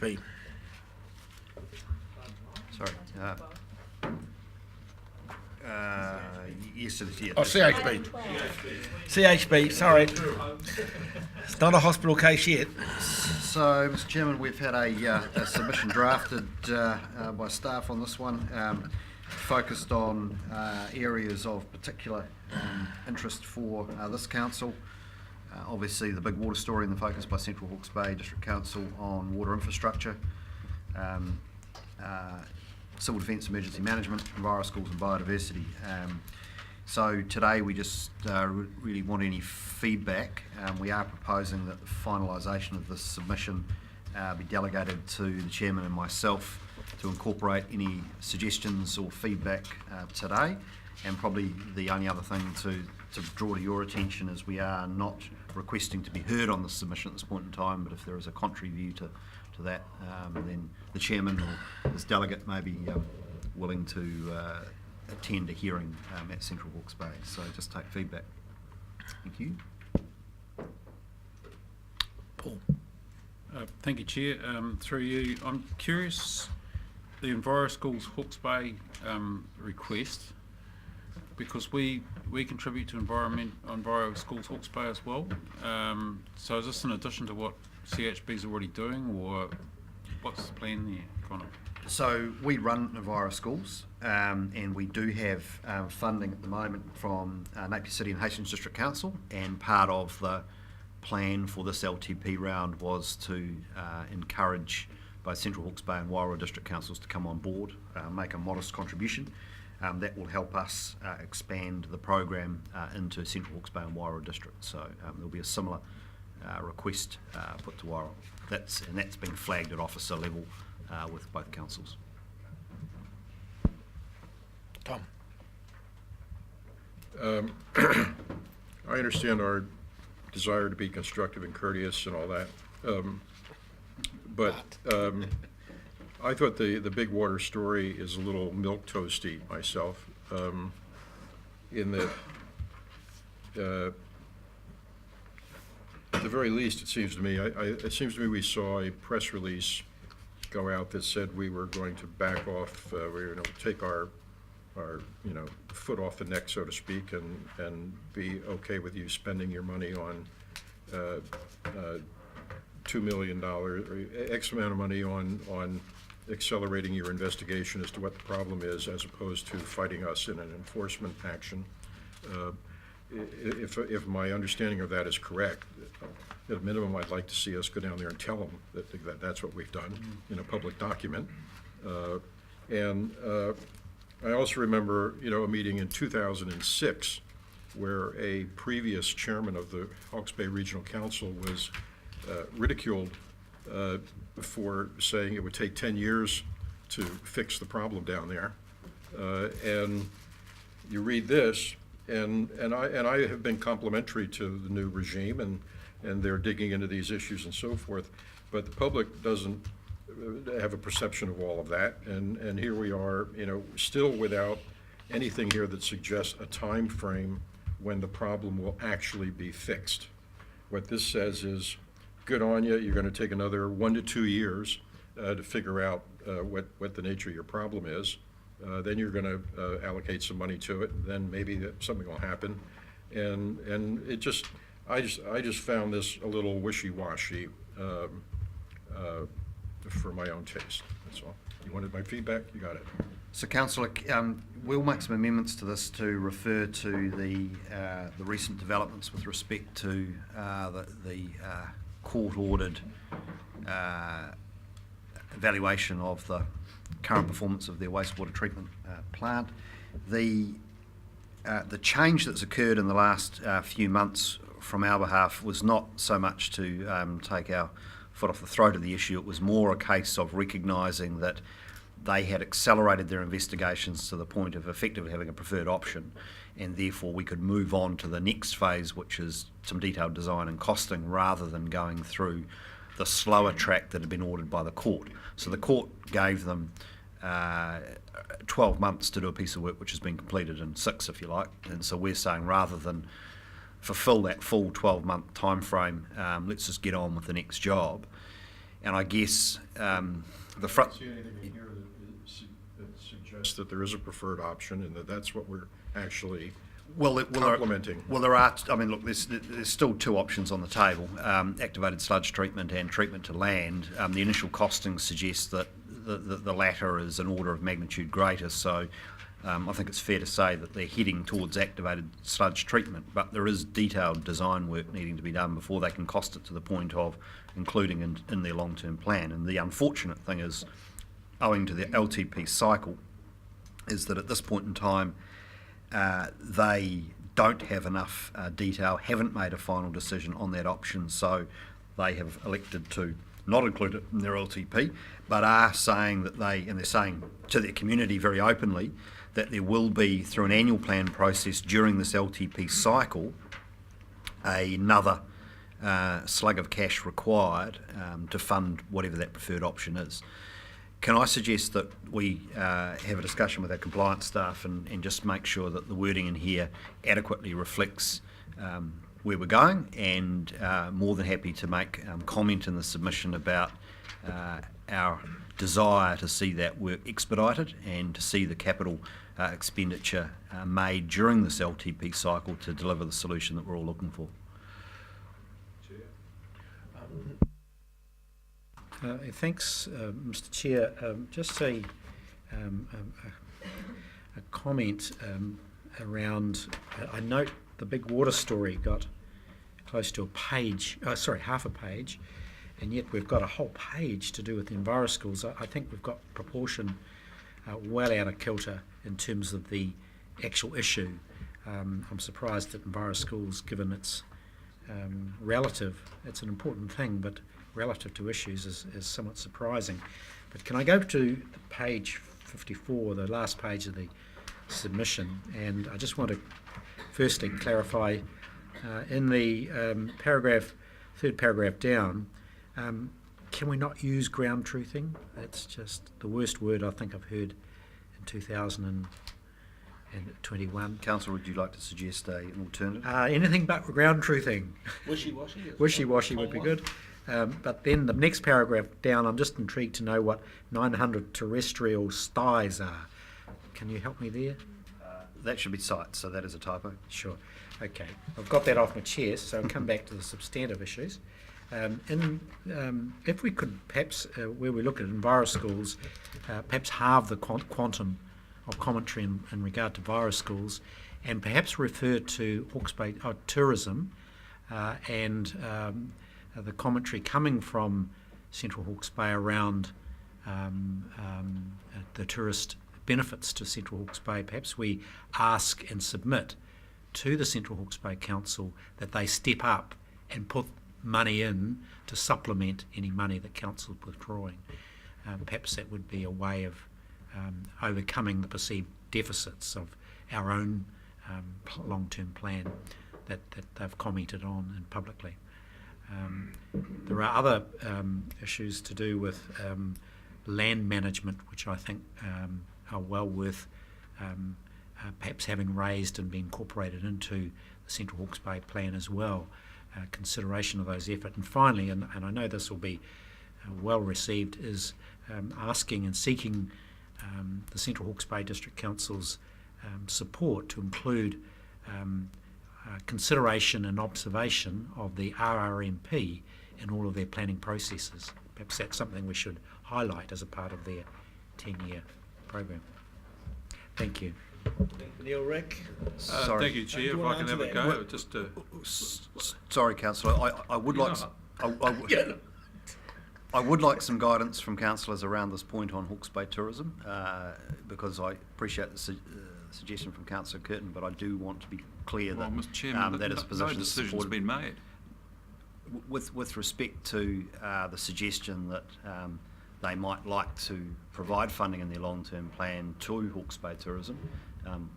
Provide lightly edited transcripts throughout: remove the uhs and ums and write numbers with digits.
CHB. Sorry. Yes, it is. Yeah. Oh, CHB. CHB, sorry. It's not a hospital case yet. So, Mr. Chairman, we've had a submission drafted by staff on this one, focused on areas of particular interest for this council. Obviously, the big water story in the focus by Central Hawke's Bay District Council on water infrastructure, civil defence, emergency management, enviro schools and biodiversity. So today we just really want any feedback. We are proposing that the finalisation of this submission be delegated to the Chairman and myself to incorporate any suggestions or feedback today. And probably the only other thing to draw to your attention is we are not requesting to be heard on this submission at this point in time, but if there is a contrary view to that, then the Chairman or his delegate may be willing to attend a hearing at Central Hawke's Bay. So just take feedback. Thank you. Paul. Thank you, Chair. Through you, I'm curious, the Enviro Schools Hawke's Bay request, because we contribute to Enviro Schools Hawke's Bay as well. So is this in addition to what CHB is already doing, or what's the plan there, Connor? So we run Enviro Schools, and we do have funding at the moment from Napier City and Hastings District Council, and part of the plan for this LTP round was to encourage both Central Hawke's Bay and Wairau District Councils to come on board, make a modest contribution. That will help us expand the program into Central Hawke's Bay and Wairau District. So there'll be a similar request put to Wairau. That's been flagged at officer level with both councils. Tom. I understand our desire to be constructive and courteous and all that, but I thought the big water story is a little milquetoasty myself, in that at the very least, it seems to me, we saw a press release go out that said we were going to back off, we were going to take our foot off the neck, so to speak, and be okay with you spending your money on $2 million or X amount of money on accelerating your investigation as to what the problem is, as opposed to fighting us in an enforcement action. If my understanding of that is correct, at a minimum, I'd like to see us go down there and tell them that that's what we've done in a public document. I also remember, a meeting in 2006 where a previous chairman of the Hawke's Bay Regional Council was ridiculed for saying it would take 10 years to fix the problem down there. And you read this, and I have been complimentary to the new regime, and they're digging into these issues and so forth, but the public doesn't have a perception of all of that, and here we are, still without anything here that suggests a time frame when the problem will actually be fixed. What this says is, good on you, you're going to take another 1 to 2 years to figure out what the nature of your problem is. Then you're going to allocate some money to it, and then maybe something will happen. And it just, I just found this a little wishy-washy for my own taste. That's all. You wanted my feedback? You got it. So, Councillor, we'll make some amendments to this to refer to the recent developments with respect to the court-ordered evaluation of the current performance of their wastewater treatment plant. The change that's occurred in the last few months from our behalf was not so much to take our foot off the throat of the issue. It was more a case of recognising that they had accelerated their investigations to the point of effectively having a preferred option, and therefore we could move on to the next phase, which is some detailed design and costing, rather than going through the slower track that had been ordered by the court. So the court gave them 12 months to do a piece of work which has been completed in 6, if you like, and so we're saying rather than fulfil that full 12-month time frame, let's just get on with the next job. And I guess the I front. don't see anything in here that suggests that there is a preferred option and that that's what we're actually complementing. There are. I mean, look, there's still two options on the table: activated sludge treatment and treatment to land. The initial costings suggest that the latter is an order of magnitude greater. So, I think it's fair to say that they're heading towards activated sludge treatment. But there is detailed design work needing to be done before they can cost it to the point of including in their long-term plan. And the unfortunate thing is, owing to the LTP cycle, is that at this point in time, they don't have enough detail, haven't made a final decision on that option, so they have elected to not include it in their LTP, but are saying that they're saying to their community very openly that there will be, through an annual plan process during this LTP cycle, another slug of cash required to fund whatever that preferred option is. Can I suggest that we have a discussion with our compliance staff and just make sure that the wording in here adequately reflects where we're going, and more than happy to make comment in the submission about our desire to see that work expedited and to see the capital expenditure made during this LTP cycle to deliver the solution that we're all looking for. Thanks, Mr. Chair. Just a comment around. I note the big water story got close to a page. Half a page, and yet we've got a whole page to do with the EnviroSchools. I think we've got proportion well out of kilter in terms of the actual issue. I'm surprised that EnviroSchools, given its relative, it's an important thing, but relative to issues is somewhat surprising. But can I go to page 54, the last page of the submission, and I just want to firstly clarify in the third paragraph down, can we not use ground truthing? That's just the worst word I think I've heard in 2021. Councillor, would you like to suggest an alternative? Anything but ground truthing. Wishy-washy? Wishy-washy would be good. But then the next paragraph down, I'm just intrigued to know what 900 terrestrial styes are. Can you help me there? That should be sites, so that is a typo. Sure. Okay. I've got that off my chest, so I'll come back to the substantive issues. If we could perhaps, where we look at EnviroSchools, perhaps halve the quantum of commentary in regard to EnviroSchools, and perhaps refer to Hawke's Bay tourism and the commentary coming from Central Hawke's Bay around the tourist benefits to Central Hawke's Bay. Perhaps we ask and submit to the Central Hawke's Bay Council that they step up and put money in to supplement any money that Council is withdrawing. Perhaps that would be a way of overcoming the perceived deficits of our own long-term plan that they've commented on and publicly. There are other issues to do with land management, which I think are well worth perhaps having raised and being incorporated into the Central Hawke's Bay plan as well. Consideration of those efforts. And finally, and I know this will be well received, is asking and seeking the Central Hawke's Bay District Council's support to include consideration and observation of the RRMP in all of their planning processes. Perhaps that's something we should highlight as a part of their 10-year program. Thank you. Neil, Rick? Sorry. Thank you, Chair. If you I want can to have a answer go, just Sorry, Councillor. I would like. I would like some guidance from councillors around this point on Hawke's Bay tourism, because I appreciate the suggestion from Councillor Curtin, but I do want to be clear that Mr. Chairman, that is a position no that's decision's supported. been made. With respect to the suggestion that they might like to provide funding in their long-term plan to Hawke's Bay tourism,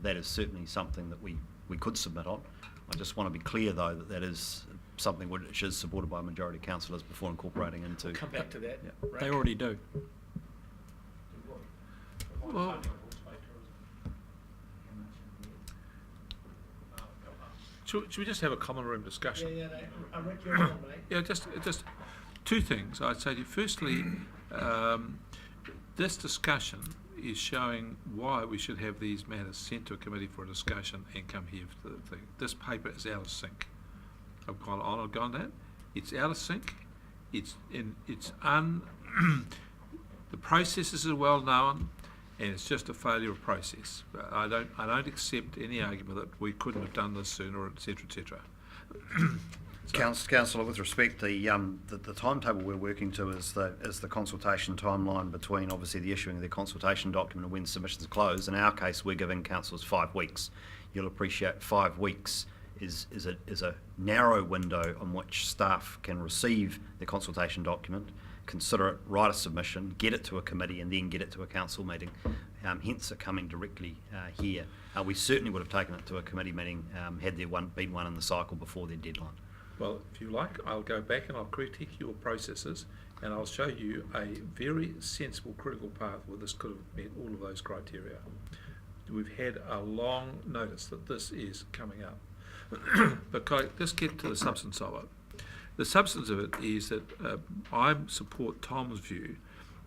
that is certainly something that we could submit on. I just want to be clear, though, that is something which is supported by a majority of councillors before incorporating into. Come back to that. Yeah. Right. They already do. Well, should we just have a common room discussion? Rick, you're on, mate. yeah, just two things I'd say to you. Firstly, this discussion is showing why we should have these matters sent to a committee for a discussion and come here for the thing. This paper is out of sync. I've gone on that. It's out of sync. The processes are well known, and it's just a failure of process. I don't accept any argument that we couldn't have done this sooner, etc., etc. Councillor, with respect, the timetable we're working to is the consultation timeline between obviously the issuing of the consultation document and when submissions close. In our case, we're giving councillors 5 weeks. You'll appreciate 5 weeks is a narrow window on which staff can receive the consultation document, consider it, write a submission, get it to a committee, and then get it to a council meeting. Hence it coming directly here. We certainly would have taken it to a committee meeting had there been one in the cycle before their deadline. Well, if you like, I'll go back and I'll critique your processes, and I'll show you a very sensible critical path where this could have met all of those criteria. We've had a long notice that this is coming up. But let's get to the substance of it. The substance of it is that I support Tom's view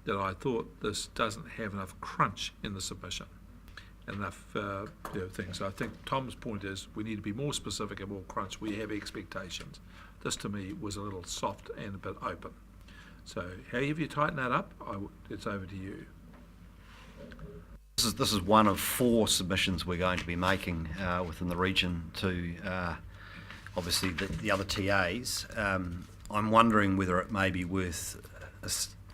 that I thought this doesn't have enough crunch in the submission, enough things. I think Tom's point is we need to be more specific and more crunch. We have expectations. This to me was a little soft and a bit open. So how have you tightened that up? It's over to you. This is one of 4 submissions we're going to be making within the region to obviously the other TAs. I'm wondering whether it may be worth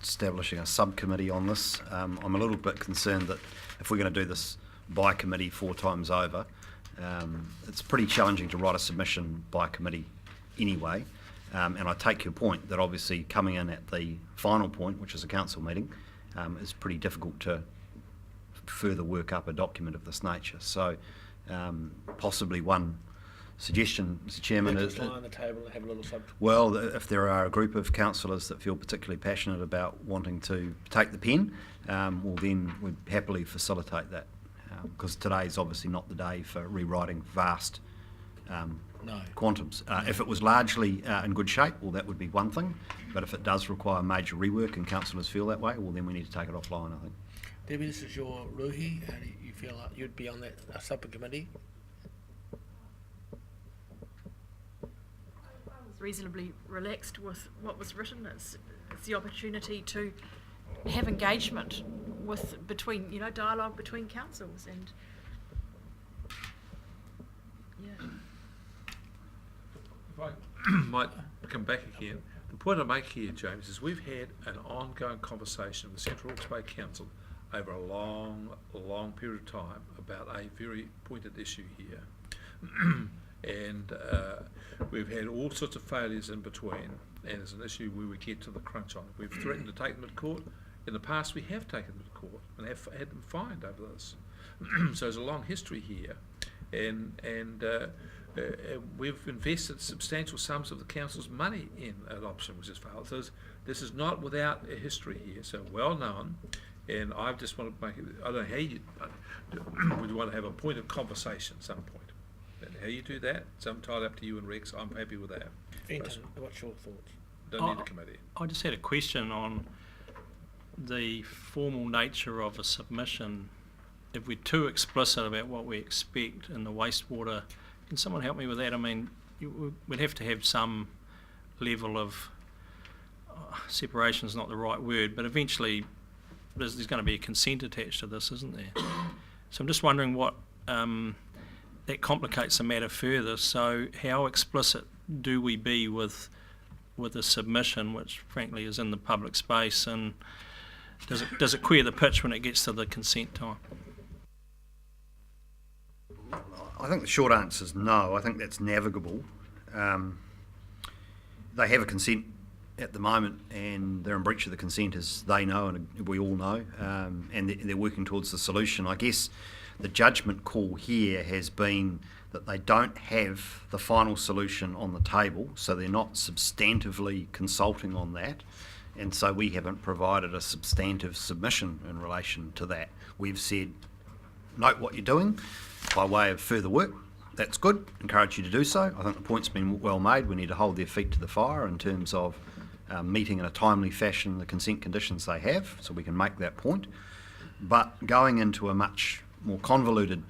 establishing a subcommittee on this. I'm a little bit concerned that if we're going to do this by committee 4 times over, it's pretty challenging to write a submission by committee anyway. And I take your point that obviously coming in at the final point, which is a council meeting, is pretty difficult to further work up a document of this nature. So possibly one suggestion, Mr Chairman, is lie on the table and have a little subject. well, if there are a group of councillors that feel particularly passionate about wanting to take the pen, well then we'd happily facilitate that, because today is obviously not the day for rewriting vast quantums. If it was largely in good shape, well that would be one thing, but if it does require major rework and councillors feel that way, well then we need to take it offline, I think. Debbie, this is your ruhi. How do you feel like you'd be on that subcommittee? I was reasonably relaxed with what was written. It's the opportunity to have engagement between dialogue between councils, and yeah. If I might come back again, the point I make here, James, is we've had an ongoing conversation with Central Hawke's Bay Council over a long period of time about a very pointed issue here. And we've had all sorts of failures in between, and it's an issue where we get to the crunch on it. We've threatened to take them to court. In the past, we have taken them to court and have had them fined over this. So there's a long history here, and we've invested substantial sums of the council's money in an option which has failed. So this is not without a history here, so well known. And I just want to make it, I don't know how you would want to have a point of conversation at some point. And how you do that, it's entirely up to you and Rex. I'm happy with that. Fenton, what's your thoughts? Don't need a committee. I just had a question on the formal nature of a submission. If we're too explicit about what we expect in the wastewater, can someone help me with that? I mean, we'd have to have some level of separation is not the right word, but eventually there's going to be a consent attached to this, isn't there? So I'm just wondering what that complicates the matter further. So how explicit do we be with a submission, which frankly is in the public space, and does it queer the pitch when it gets to the consent time? I think the short answer is no. I think that's navigable. They have a consent at the moment, and they're in breach of the consent, as they know and we all know, and they're working towards the solution. I guess the judgment call here has been that they don't have the final solution on the table, so they're not substantively consulting on that, and so we haven't provided a substantive submission in relation to that. We've said, note what you're doing by way of further work. That's good, encourage you to do so. I think the point's been well made. We need to hold their feet to the fire in terms of meeting in a timely fashion the consent conditions they have, so we can make that point. But going into a much more convoluted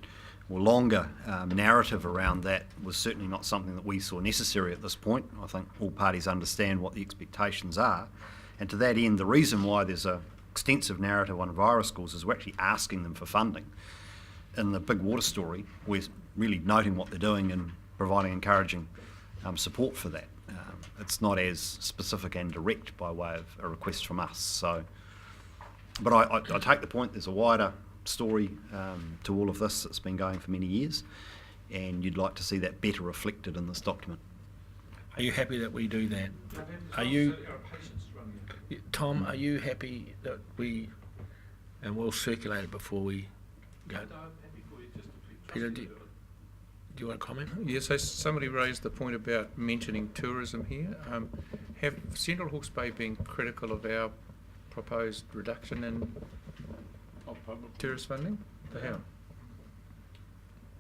or longer narrative around that was certainly not something that we saw necessary at this point. I think all parties understand what the expectations are, and to that end, the reason why there's a extensive narrative on EnviroSchools is we're actually asking them for funding. In the big water story, we're really noting what they're doing and providing encouraging support for that. It's not as specific and direct by way of a request from us. So, but I take the point. There's a wider story to all of this that's been going for many years, and you'd like to see that better reflected in this document. Are you happy that we do that? Are you, Tom, are you happy that we, and we'll circulate it before we go? Peter, do you want to comment? Yes, so somebody raised the point about mentioning tourism here. Have Central Hawke's Bay been critical of our proposed reduction in tourist funding? They have.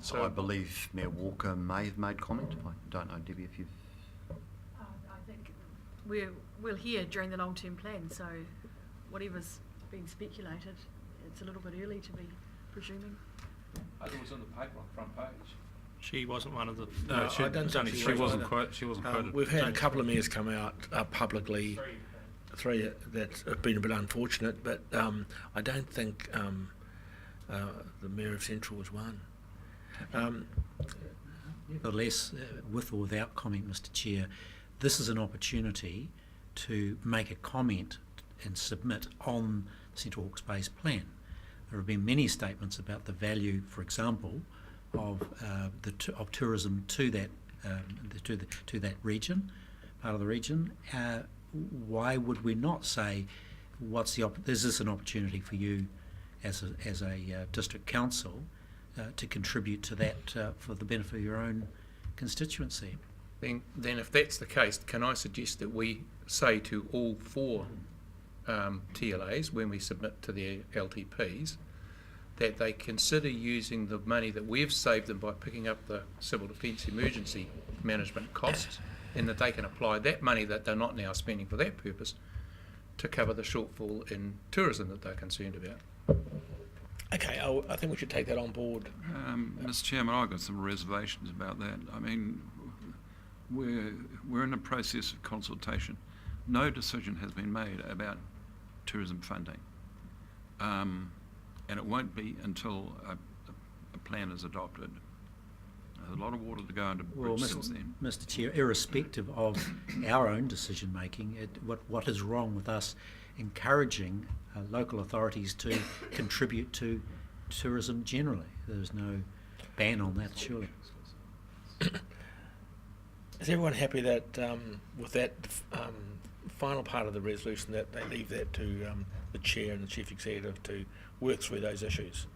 So I believe Mayor Walker may have made comment. I don't know, Debbie, if you've... I think we'll hear during the long-term plan, so whatever's being speculated, it's a little bit early to be presuming. It was in the paper on front page. She wasn't one of the. No, I don't think She wasn't quoted. We've had a couple of mayors come out publicly, three that have been a bit unfortunate, but I don't think the Mayor of Central was one. Nevertheless, with or without comment, Mr Chair, this is an opportunity to make a comment and submit on Central Hawke's Bay's plan. There have been many statements about the value, for example, of of tourism to that to that region, part of the region. Why would we not say, is this an opportunity for you as a district council to contribute to that for the benefit of your own constituency? Then if that's the case, can I suggest that we say to all four TLAs when we submit to the LTPs that they consider using the money that we've saved them by picking up the civil defence emergency management costs, and that they can apply that money that they're not now spending for that purpose to cover the shortfall in tourism that they're concerned about. Okay, I think we should take that on board. Mr Chairman, I've got some reservations about that. I mean, we're in a process of consultation. No decision has been made about tourism funding. And it won't be until a plan is adopted. There's a lot of water to go under the bridge since then. Mr Chair, irrespective of our own decision making, what is wrong with us encouraging local authorities to contribute to tourism generally? There's no ban on that, surely. Is everyone happy that with that final part of the resolution that they leave that to the chair and the chief executive to work through those issues?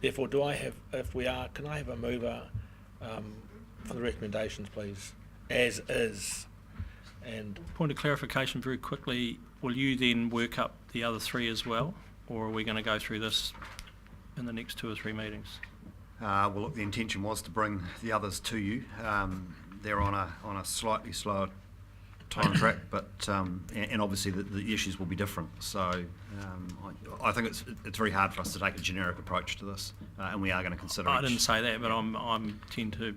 Therefore, can I have a mover for the recommendations, please, as is? And Point of clarification very quickly, will you then work up the other three as well, or are we going to go through this in the next 2 or 3 meetings? Well, look, the intention was to bring the others to you. They're on a slightly slower time track, but and obviously the issues will be different. So I think it's very hard for us to take a generic approach to this, and we are going to consider. I didn't say that, but I'm tend to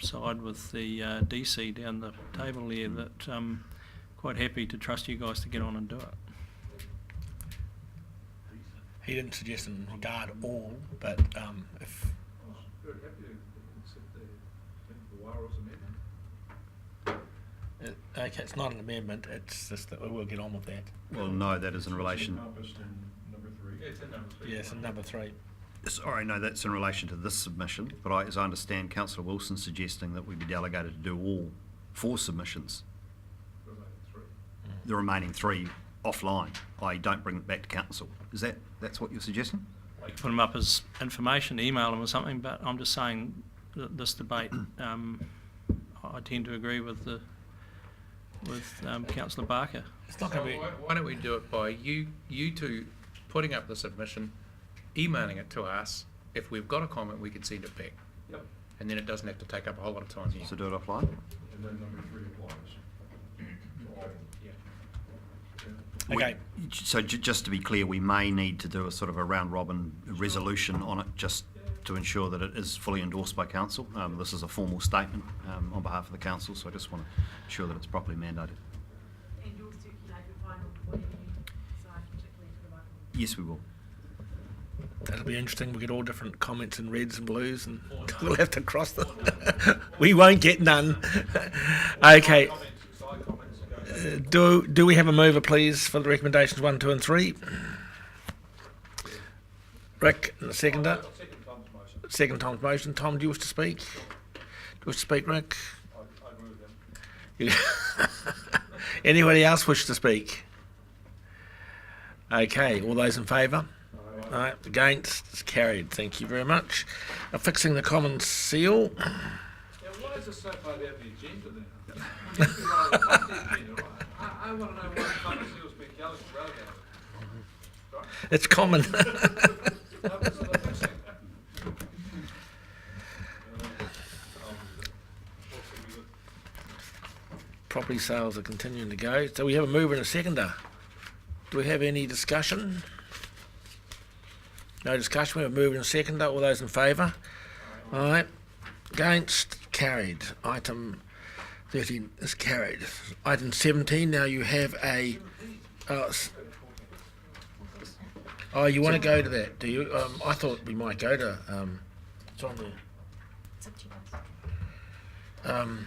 side with the DC down the table there. That quite happy to trust you guys to get on and do it. he didn't suggest in regard all, but if Very happy to accept the Wireless amendment. okay, it's not an amendment. It's just that we'll get on with that. Well, no, that is in relation. Encompassed in number 3. Yeah, it's in number 3. Yes, and number 3. Sorry, no, that's in relation to this submission. But as I understand, Councillor Wilson's suggesting that we be delegated to do all 4 submissions. The remaining 3 offline. I don't bring it back to council. That's what you're suggesting? Put them up as information, email them or something. But I'm just saying that this debate, I tend to agree with Councillor Barker. It's not going to be. Why don't we do it by you two putting up the submission, emailing it to us. If we've got a comment, we can send it back. Yep. And then it doesn't have to take up a whole lot of time here. So do it offline? And then number 3 applies. To all. Yeah. Okay. So just to be clear, we may need to do a sort of a round robin resolution on it, just to ensure that it is fully endorsed by council. This is a formal statement on behalf of the council, so I just want to ensure that it's properly mandated. And you'll circulate the final whatever you decide, particularly to the local. Yes, we will. That'll be interesting. We'll get all different comments in reds and blues, and we'll have to cross them. We won't get none. Okay. Do we have a mover, please, for the recommendations 1, 2 and 3? Rick, and the seconder. Second Tom's motion. Tom, do you wish to speak? Do you wish to speak, Rick? I move them. Anybody else wish to speak? Okay, all those in favour? All right, against? It's carried. Thank you very much. Affixing the common seal. Yeah, why is it so far down the agenda then? It used to be right at the top of the agenda, right? I want to know why the common seal's been relegated. Right? It's common. No, it's the affixing. Property sales are continuing to go. So we have a mover and a seconder. Do we have any discussion? No discussion. We have a mover and a seconder. All those in favour? All right. Against? Carried. Item 13 is carried. Item 17. Now you have a. Oh, you want to go to that? Do you? I thought we might go to. It's on there. It's up to you guys.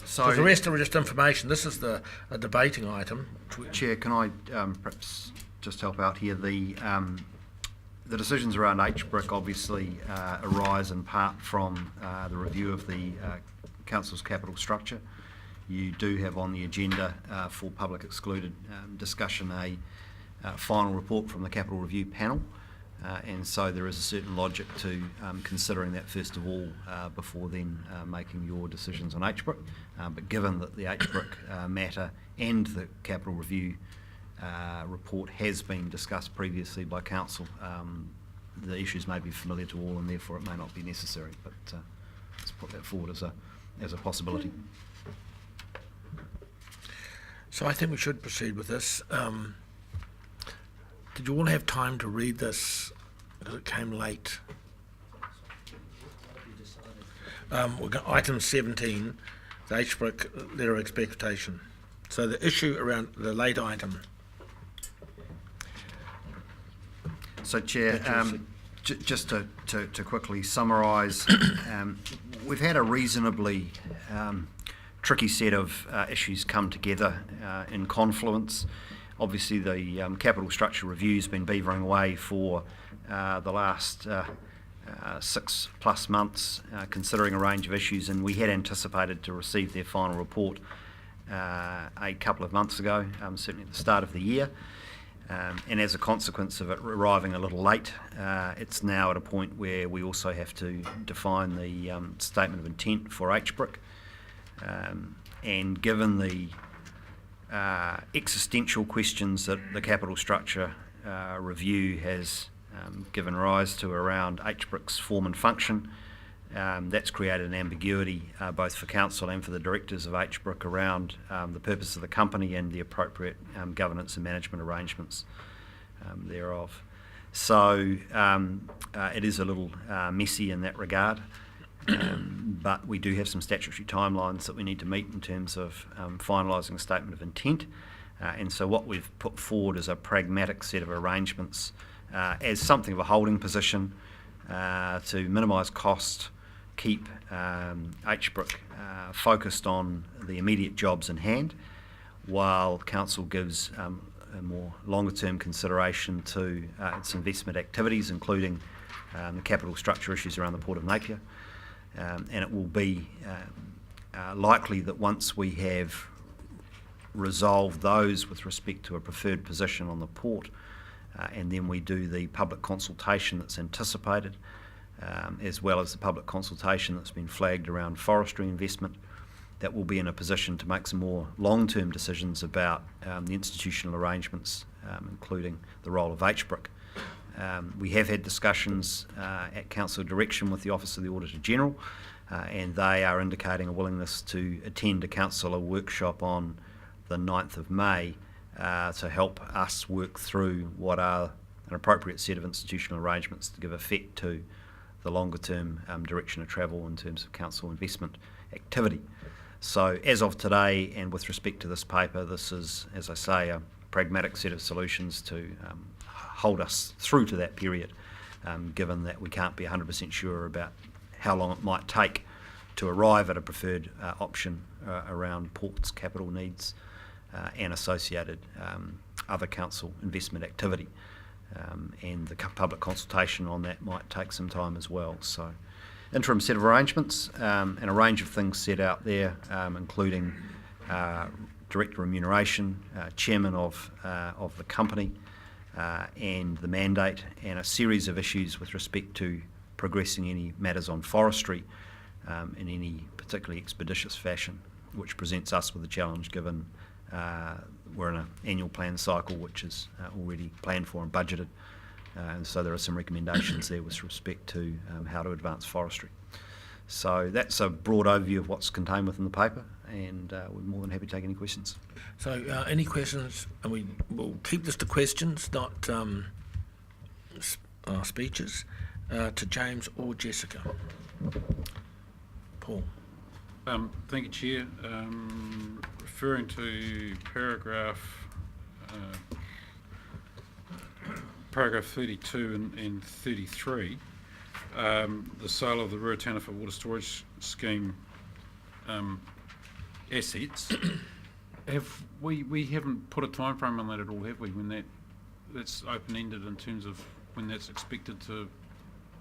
So, The rest are just information. This is a debating item. Chair, can I perhaps just help out here? The decisions around HBRIC obviously arise in part from the review of the council's capital structure. You do have on the agenda for public excluded discussion a final report from the capital review panel, and so there is a certain logic to considering that first of all before then making your decisions on HBRIC. But given that the HBRIC matter and the capital review report has been discussed previously by council, the issues may be familiar to all and therefore it may not be necessary, but let's put that forward as a possibility. So I think we should proceed with this. Did you all have time to read this? Because it came late. We've got item 17, the HBRIC Letter of Expectation. So the issue around the late item. So, Chair, just to quickly summarise, we've had a reasonably tricky set of issues come together in confluence. Obviously, the capital structure review's been beavering away for the last 6+ months, considering a range of issues, and we had anticipated to receive their final report a couple of months ago, certainly at the start of the year. And as a consequence of it arriving a little late, it's now at a point where we also have to define the statement of intent for HBRIC. And given the existential questions that the capital structure review has given rise to around HBRIC's form and function, that's created an ambiguity both for council and for the directors of HBRIC around the purpose of the company and the appropriate governance and management arrangements thereof. So it is a little messy in that regard, but we do have some statutory timelines that we need to meet in terms of finalising a statement of intent, and so what we've put forward is a pragmatic set of arrangements as something of a holding position to minimise cost, keep HBRIC focused on the immediate jobs in hand, while council gives a more longer term consideration to its investment activities, including the capital structure issues around the Port of Napier. And it will be likely that once we have resolved those with respect to a preferred position on the port, and then we do the public consultation that's anticipated, as well as the public consultation that's been flagged around forestry investment, that will be in a position to make some more long-term decisions about the institutional arrangements, including the role of HBRIC. We have had discussions at council direction with the Office of the Auditor General, and they are indicating a willingness to attend a councillor workshop on the 9th of May to help us work through what are an appropriate set of institutional arrangements to give effect to the longer term direction of travel in terms of council investment activity. So as of today, and with respect to this paper, this is, as I say, a pragmatic set of solutions to hold us through to that period, given that we can't be 100% sure about how long it might take to arrive at a preferred option around ports, capital needs, and associated other council investment activity. And the public consultation on that might take some time as well. So, interim set of arrangements and a range of things set out there, including director remuneration, chairman of the company, and the mandate, and a series of issues with respect to progressing any matters on forestry in any particularly expeditious fashion, which presents us with a challenge given we're in an annual plan cycle which is already planned for and budgeted, and so there are some recommendations there with respect to how to advance forestry. So that's a broad overview of what's contained within the paper, and we're more than happy to take any questions. So any questions, and we will keep this to questions, not speeches, to James or Jessica. Paul. Thank you, Chair. Referring to paragraph 32 and 33, the sale of the Ruataniwha Water Storage Scheme assets. We haven't put a time frame on that at all, have we? When that's open-ended in terms of when that's expected to.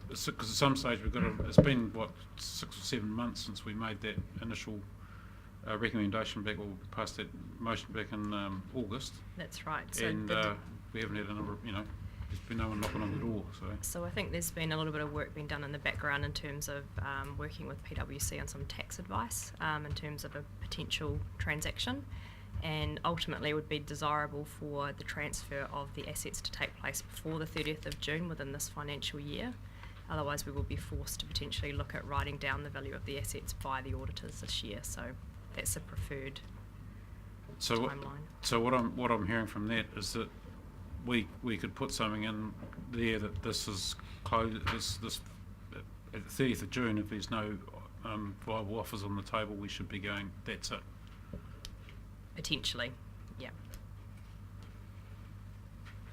Because at some stage it's been 6 or 7 months since we made that initial recommendation back, or passed that motion back in August. That's right. So and we haven't had a number of, there's been no one knocking on the door. So I think there's been a little bit of work being done in the background in terms of working with PwC on some tax advice in terms of a potential transaction, and ultimately it would be desirable for the transfer of the assets to take place before the 30th of June within this financial year. Otherwise we will be forced to potentially look at writing down the value of the assets by the auditors this year. So that's a preferred timeline. So what I'm hearing from that is that we could put something in there that this is closed this at the 30th of June. If there's no viable offers on the table, we should be going, that's it. Potentially, yeah.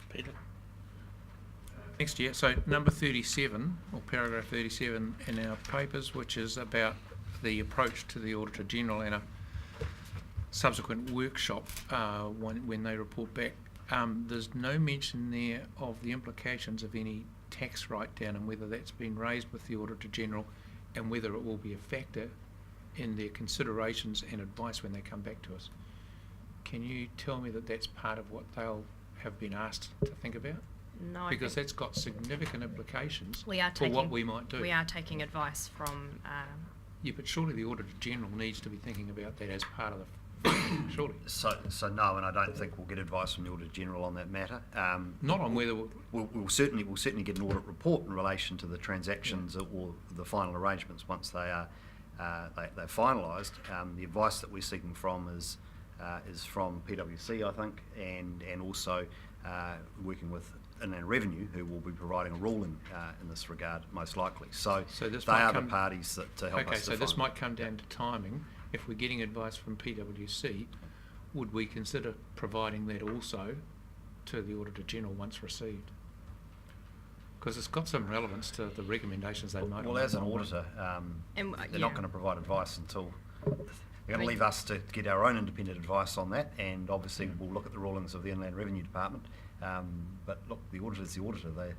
Peter. Next year, so number 37, or paragraph 37 in our papers, which is about the approach to the Auditor General and a subsequent workshop when they report back. There's no mention there of the implications of any tax write-down and whether that's been raised with the Auditor General and whether it will be a factor in their considerations and advice when they come back to us. Can you tell me that that's part of what they'll have been asked to think about? No, because that's got significant implications for what we might do. We are taking advice from... yeah, but surely the Auditor General needs to be thinking about that as part of the... surely. So no, and I don't think we'll get advice from the Auditor General on that matter. Not on whether... We'll certainly get an audit report in relation to the transactions or the final arrangements once they are they're finalised. The advice that we're seeking from is from PwC, I think, and also working with Inland Revenue, who will be providing a ruling in this regard, most likely. So this they are the parties that help us. Okay, so this might come down to timing. If we're getting advice from PwC, would we consider providing that also to the Auditor General once received? Because it's got some relevance to the recommendations they might. Well, as an auditor, they're not going to provide advice until they're going to leave us to get our own independent advice on that, and obviously we'll look at the rulings of the Inland Revenue Department. But look, the auditor's the auditor. They'll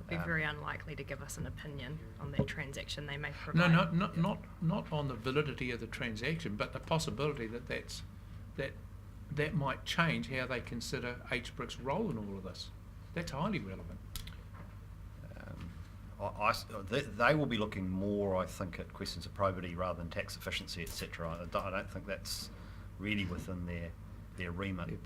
be very unlikely to give us an opinion on that transaction. They may provide... No, not on the validity of the transaction, but the possibility that might change how they consider HBRIC's role in all of this. That's highly relevant. They will be looking more, I think, at questions of probity rather than tax efficiency, etc. I don't think that's really within their remit.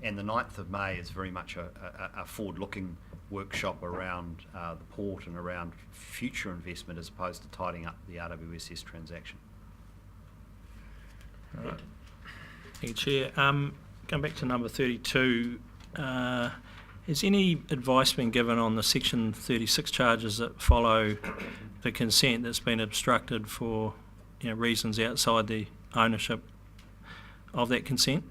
And the 9th of May is very much a forward-looking workshop around the port and around future investment as opposed to tidying up the RWSS transaction. Right. Thank you, Chair. going back to number 32, has any advice been given on the Section 36 charges that follow the consent that's been obstructed for reasons outside the ownership of that consent?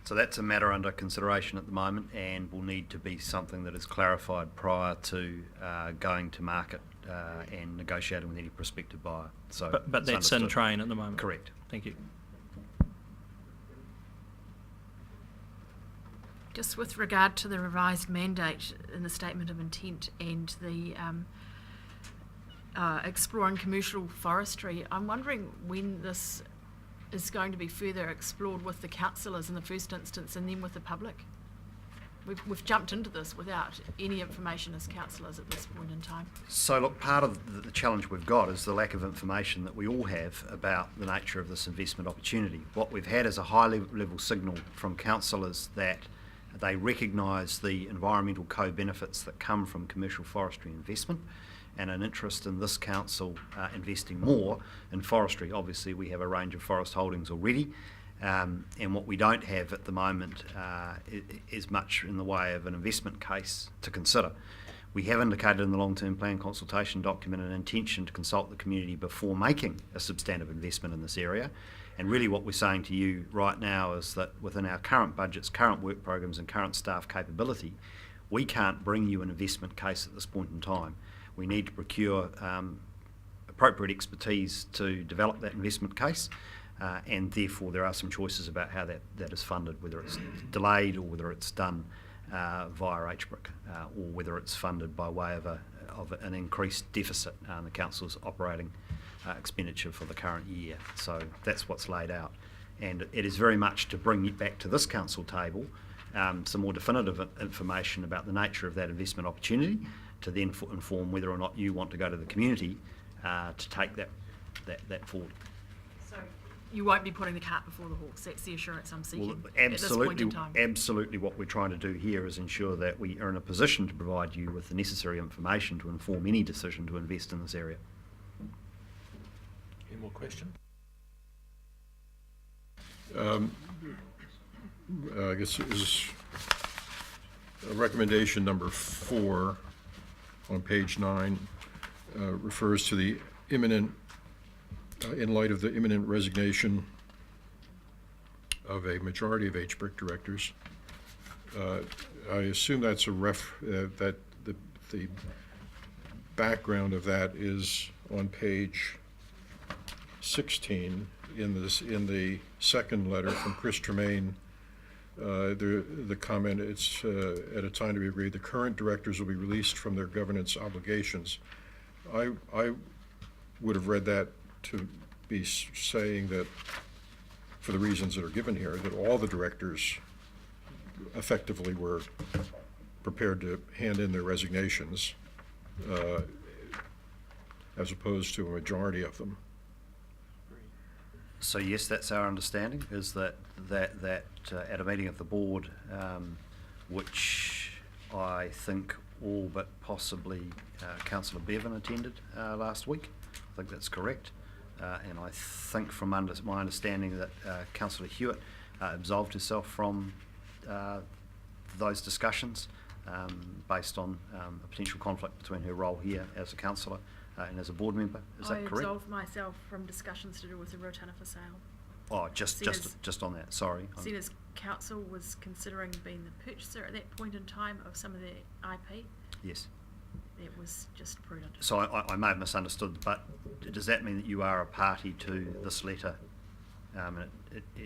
So that's a matter under consideration at the moment and will need to be something that is clarified prior to going to market and negotiating with any prospective buyer. So But it's that's in understood. train at the moment? Correct. Thank you. Just with regard to the revised mandate in the statement of intent and the exploring commercial forestry, I'm wondering when this is going to be further explored with the councillors in the first instance and then with the public. We've jumped into this without any information as councillors at this point in time. So look, part of the challenge we've got is the lack of information that we all have about the nature of this investment opportunity. What we've had is a high level signal from councillors that they recognise the environmental co-benefits that come from commercial forestry investment and an interest in this council investing more in forestry. Obviously we have a range of forest holdings already, and what we don't have at the moment is much in the way of an investment case to consider. We have indicated in the long-term plan consultation document an intention to consult the community before making a substantive investment in this area. And really what we're saying to you right now is that within our current budgets, current work programs and current staff capability, we can't bring you an investment case at this point in time. We need to procure appropriate expertise to develop that investment case, and therefore there are some choices about how that is funded, whether it's delayed or whether it's done via HBRIC, or whether it's funded by way of an increased deficit in the council's operating expenditure for the current year. So that's what's laid out, and it is very much to bring it back to this council table some more definitive information about the nature of that investment opportunity to then inform whether or not you want to go to the community to take that forward. So you won't be putting the cart before the horse. That's the assurance I'm seeking Well, at this point in time. absolutely what we're trying to do here is ensure that we are in a position to provide you with the necessary information to inform any decision to invest in this area. Any more questions? I guess is recommendation number 4 on page 9 refers to the imminent, in light of the imminent resignation of a majority of HBRIC directors. I assume that's a that the background of that is on page 16 in the second letter from Chris Tremaine. The comment, it's at a time to be agreed, the current directors will be released from their governance obligations. I would have read that to be saying that, for the reasons that are given here, that all the directors effectively were prepared to hand in their resignations, as opposed to a majority of them. So yes, that's our understanding, is that at a meeting of the board, which I think all but possibly Councillor Bevan attended last week. I think that's correct. And I think from my understanding that Councillor Hewitt absolved herself from those discussions based on a potential conflict between her role here as a councillor and as a board member. Is that correct? I absolved myself from discussions to do with the Rotana for sale. Oh, just on that, sorry. Seeing as council was considering being the purchaser at that point in time of some of the IP, Yes. it was just prudent. So I may have misunderstood, but does that mean that you are a party to this letter?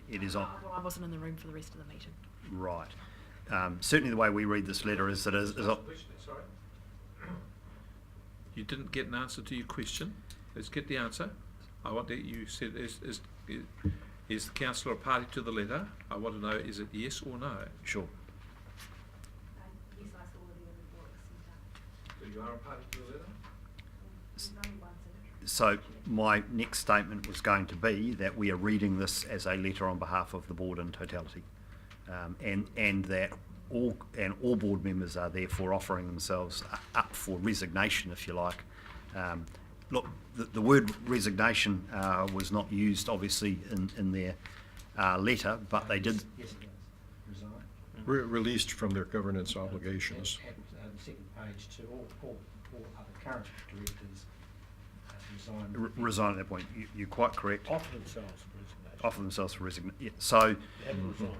It is on. Well, I wasn't in the room for the rest of the meeting. Right. Certainly the way we read this letter is that Sorry? You didn't get an answer to your question. Let's get the answer. I want that you said, is the councillor a party to the letter? I want to know, is it yes or no? Sure. Yes, I saw the report was So you are a party to the letter? sent out. So my next statement was going to be that we are reading this as a letter on behalf of the board in totality, and that all board members are therefore offering themselves up for resignation, if you like. Look, the word resignation was not used obviously in their letter, but they did. Yes, it Released from their governance obligations. The second page to all other current directors Resign at that point. You're quite correct. Offer themselves for resignation. Offer themselves for resignation. Yeah. So, They haven't resigned.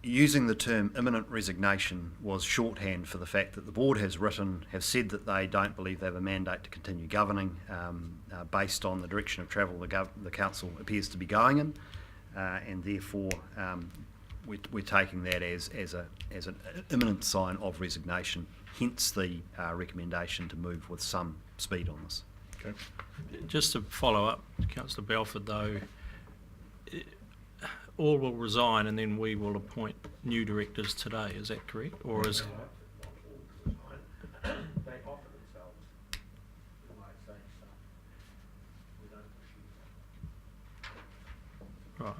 using the term imminent resignation was shorthand for the fact that the board have said that they don't believe they have a mandate to continue governing based on the direction of travel the council appears to be going in, and therefore we're taking that as an imminent sign of resignation. Hence the recommendation to move with some speed on this. Okay. Just to follow up, Councillor Belford, though, all will resign and then we will appoint new directors today, is that correct? Or is... They offer themselves. You might say so. We don't push you. Right.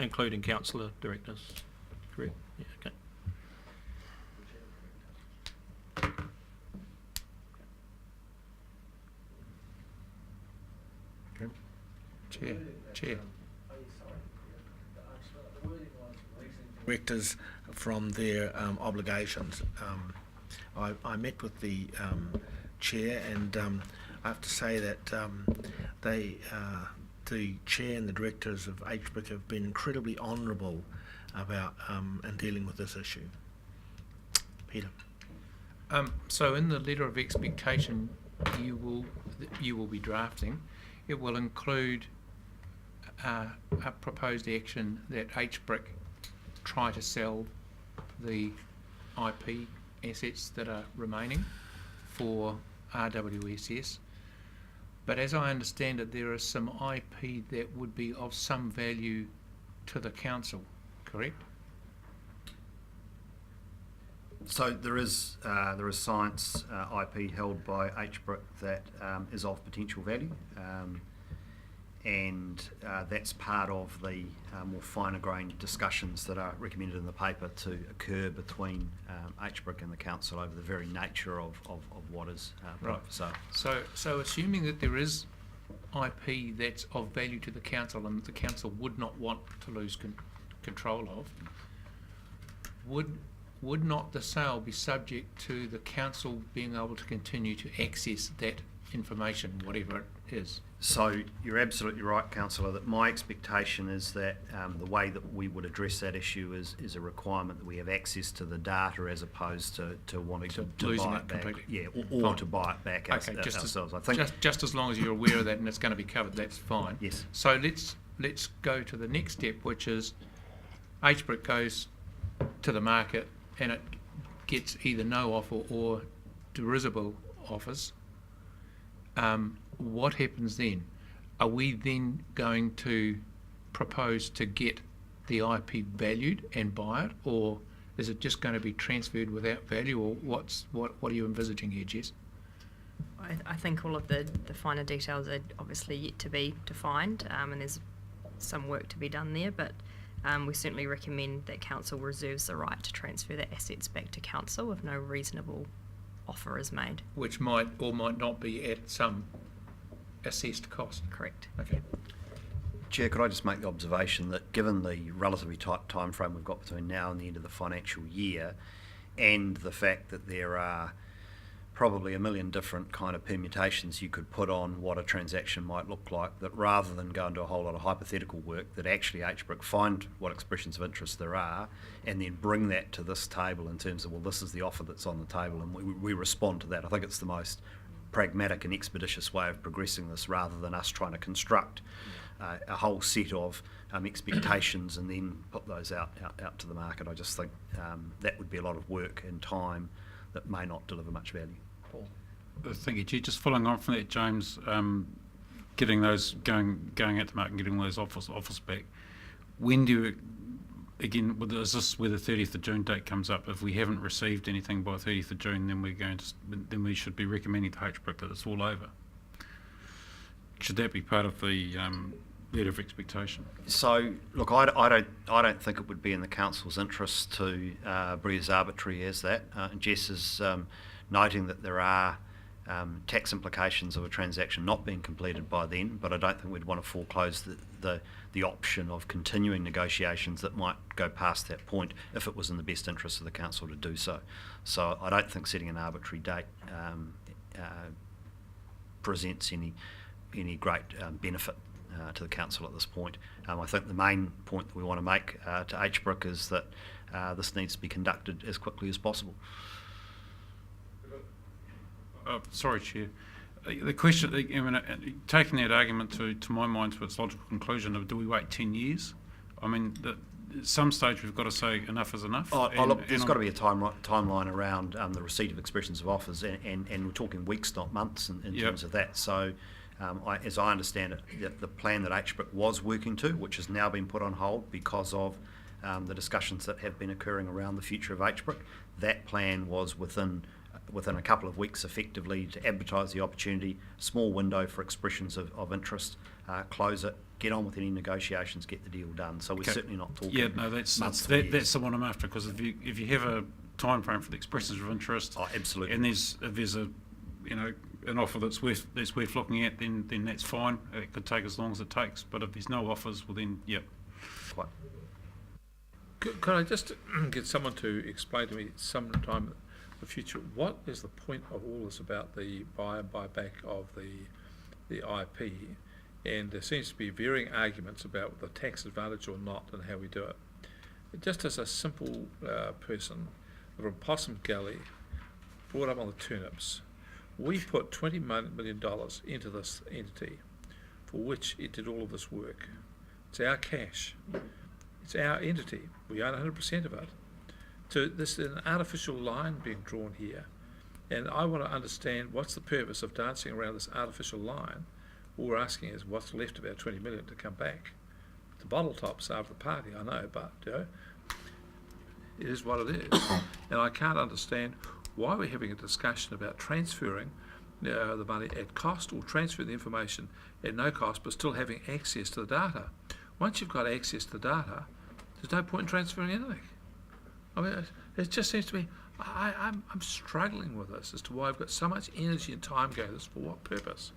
Including councillor directors, correct? Yeah, okay. Okay. Chair. Directors from their obligations. I met with the chair, and I have to say that the chair and the directors of HBRIC have been incredibly honourable about in dealing with this issue. Peter. So in the letter of expectation you will be drafting, it will include a proposed action that HBRIC try to sell the IP assets that are remaining for RWSS. But as I understand it, there is some IP that would be of some value to the council, correct? So there is science IP held by HBRIC that is of potential value, and that's part of the more finer grained discussions that are recommended in the paper to occur between HBRIC and the council over the very nature of what is Right. so. So assuming that there is IP that's of value to the council and that the council would not want to lose control of, would not the sale be subject to the council being able to continue to access that information, whatever it is? So you're absolutely right, Councillor, that my expectation is that the way that we would address that issue is a requirement that we have access to the data as opposed to wanting to losing buy it it back. completely. Yeah, or Fine. to buy it back Okay, ourselves. I think. just as long as you're aware of that and it's going to be covered, that's fine. Yes. So let's go to the next step, which is HBRIC goes to the market and it gets either no offer or derisible offers. What happens then? Are we then going to propose to get the IP valued and buy it, or is it just going to be transferred without value, or what are you envisaging here, Jess? I think all of the finer details are obviously yet to be defined, and there's some work to be done there, but we certainly recommend that council reserves the right to transfer the assets back to council if no reasonable offer is made. Which might or might not be at some assessed cost. Correct. Okay. Chair, could I just make the observation that given the relatively tight time frame we've got between now and the end of the financial year, and the fact that there are probably a million different kind of permutations you could put on what a transaction might look like, that rather than go into a whole lot of hypothetical work, that actually HBRIC find what expressions of interest there are and then bring that to this table in terms of, well, this is the offer that's on the table, and we respond to that. I think it's the most pragmatic and expeditious way of progressing this, rather than us trying to construct a whole set of expectations and then put those out to the market. I just think that would be a lot of work and time that may not deliver much value. Thank you, Chair. Just following on from that, James, getting those going at the market and getting those offers back. When do you, again, is this where the 30th of June date comes up? If we haven't received anything by 30th of June, then we should be recommending to HBRIC that it's all over. Should that be part of the letter of expectation? So, look, I don't think it would be in the council's interest to be as arbitrary as that. Jess is noting that there are tax implications of a transaction not being completed by then, but I don't think we'd want to foreclose the option of continuing negotiations that might go past that point if it was in the best interest of the council to do so. So I don't think setting an arbitrary date presents any great benefit to the council at this point. I think the main point that we want to make to HBRIC is that this needs to be conducted as quickly as possible. Sorry, Chair. The question, taking that argument to my mind to its logical conclusion of do we wait 10 years? I mean, at some stage we've got to say enough is enough. Look, there's got to be a timeline around the receipt of expressions of offers, and we're talking weeks, not months, in terms of that. So, as I understand it, the plan that HBRIC was working to, which has now been put on hold because of the discussions that have been occurring around the future of HBRIC, that plan was within a couple of weeks effectively to advertise the opportunity, small window for expressions of interest, close it, get on with any negotiations, get the deal done. So we're certainly not talking. Yeah, no, that's the one I'm after, because if you have a time frame for the expressions of interest, absolutely, and if there's a an offer that's worth looking at, then that's fine. It could take as long as it takes. But if there's no offers, well then, yep. Quite. Could I just get someone to explain to me sometime in the future, what is the point of all this about the buy and buyback of the IP? And there seems to be varying arguments about the tax advantage or not and how we do it. Just as a simple person from Possum Gully, brought up on the turnips, we put $20 million into this entity for which it did all of this work. It's our cash. It's our entity. We own 100% of it. So there's an artificial line being drawn here. And I want to understand what's the purpose of dancing around this artificial line. All we're asking is what's left of our 20 million to come back. The bottle tops are of the party, I know, but it is what it is. And I can't understand why we're having a discussion about transferring the money at cost or transferring the information at no cost but still having access to the data. Once you've got access to the data, there's no point in transferring anything. I mean, it just seems to me, I'm struggling with this as to why I've got so much energy and time going this for what purpose.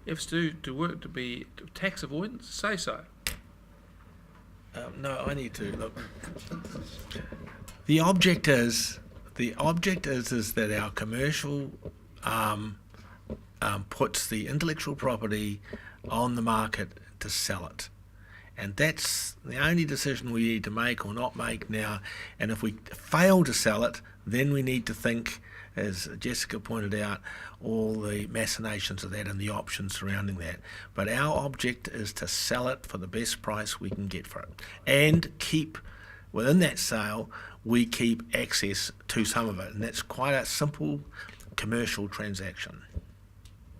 If it's to work to be tax avoidance, say so. No, I need to look. The object is that our commercial puts the intellectual property on the market to sell it. And that's the only decision we need to make or not make now. And if we fail to sell it, then we need to think, as Jessica pointed out, all the machinations of that and the options surrounding that. But our object is to sell it for the best price we can get for it. And keep, within that sale, we keep access to some of it. And that's quite a simple commercial transaction.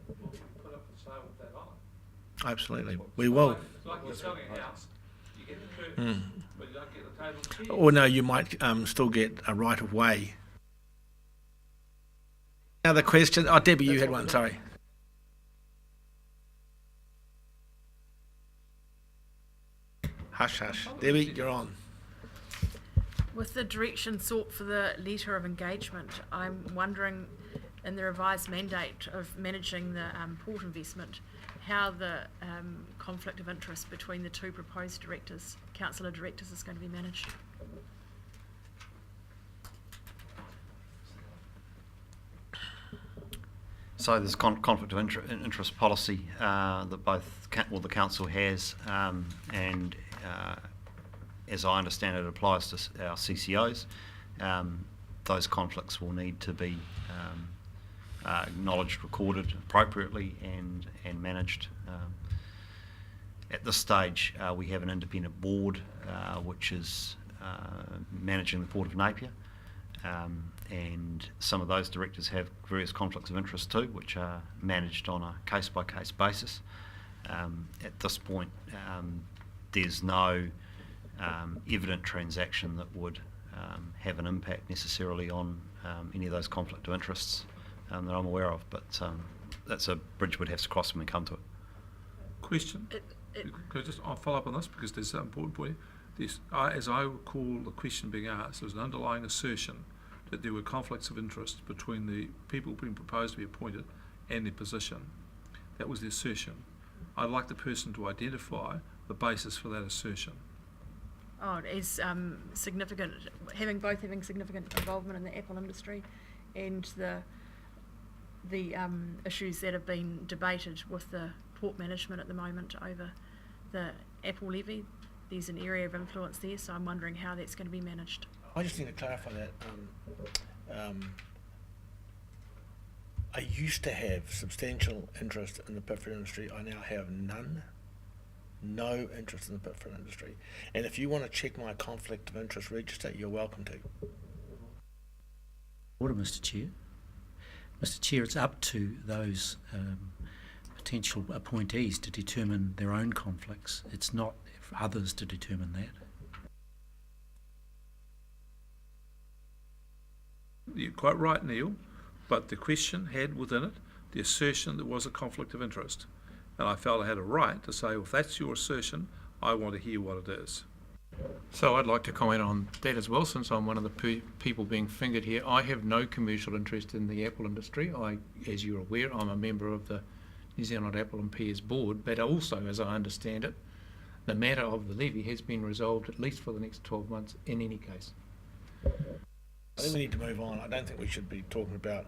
Put up for sale with that on. Absolutely. We will. It's like you're selling a house, you get the curtains, but you don't get the table and chairs. Or no, you might still get a right of way. Another question? Oh, Debbie, you had one, sorry. Hush, hush. Debbie, you're on. With the direction sought for the letter of engagement, I'm wondering, in the revised mandate of managing the port investment, how the conflict of interest between the two proposed directors, councillor directors, is going to be managed. So there's conflict of interest policy that the council has, and as I understand it, applies to our CCOs. Those conflicts will need to be acknowledged, recorded appropriately, and managed. At this stage, we have an independent board which is managing the Port of Napier. And some of those directors have various conflicts of interest too, which are managed on a case-by-case basis. At this point, there's no evident transaction that would have an impact necessarily on any of those conflict of interests that I'm aware of, but that's a bridge we'd have to cross when we come to it. Question. I'll follow up on this because there's an important point. As I recall the question being asked, there was an underlying assertion that there were conflicts of interest between the people being proposed to be appointed and their position. That was the assertion. I'd like the person to identify the basis for that assertion. Oh, it is significant, having significant involvement in the apple industry and the issues that have been debated with the port management at the moment over the apple levy. There's an area of influence there, so I'm wondering how that's going to be managed. I just need to clarify that. I used to have substantial interest in the pit food industry. I now have none. No interest in the pit food industry. And if you want to check my conflict of interest register, you're welcome to. Order, Mr. Chair. Mr. Chair, it's up to those potential appointees to determine their own conflicts. It's not for others to determine that. You're quite right, Neil, but the question had within it the assertion there was a conflict of interest. And I felt I had a right to say, well, if that's your assertion, I want to hear what it is. So I'd like to comment on that as well, since I'm one of the people being fingered here. I have no commercial interest in the apple industry. As you're aware, I'm a member of the New Zealand Apple and Pears Board, but also, as I understand it, the matter of the levy has been resolved at least for the next 12 months in any case. I think we need to move on. I don't think we should be talking about,